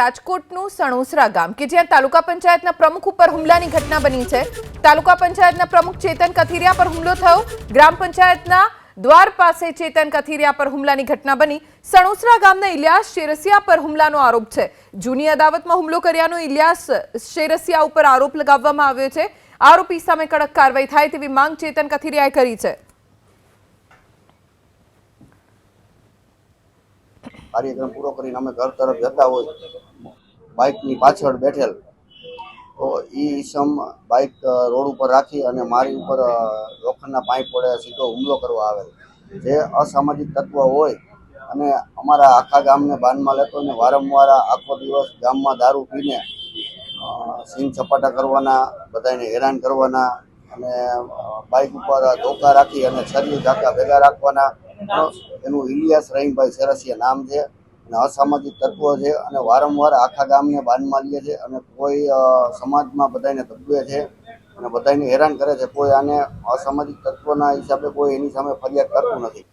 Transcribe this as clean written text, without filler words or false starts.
રાજકોટનું સણોસરા ગામ કે જ્યાં તાલુકા પંચાયતના પ્રમુખ ઉપર હુમલાની ઘટના બની છે। તાલુકા પંચાયતના પ્રમુખ ચેતન કથિરિયા પર હુમલો થયો। ગ્રામ પંચાયતના દ્વાર પાસે ચેતન કથિરિયા પર હુમલાની ઘટના બની। સણોસરા ગામના ઇલિયાસ શેરસિયા પર હુમલાનો આરોપ છે। જૂની અદાવતમાં હુમલો કર્યાનો ઇલિયાસ શેરસિયા ઉપર આરોપ લગાવવામાં આવ્યો છે। આરોપી સામે કડક કાર્યવાહી થાય તેવી માંગ ચેતન કથિરિયાએ કરી છે। कार्यक्रम पूरो करीने अमे घर तरफ जता होय बाइकनी पाछळ बैठेल तो ईसम बाइक रोड पर राखी अने मारी उपर लोखंडना पाइप वडे सीधो हुमलो करवा आवेल जे असामाजिक तत्व होय अने अमारा आखा गामने बांधमां लेतो ने वारंवार आखो दिवस गाममां दारू पीने सींग सपाटा करवाना बधाने हैरान करवाना अने बाइक उपर धोका राखी अने छरी धाका भेगा राखवाना एनु इलियास रहीमभाई शेरसिया नाम छे अने असामाजिक तत्व छे अने वारंवार आखा गामने बांधमां लीए छे अने कोई समाजमां बधाने दबे छे अने बधाने हैरान करे छे। कोई आने असामाजिक तत्वना हिसाबे कोई एनी सामे फरियाद करतुं नथी।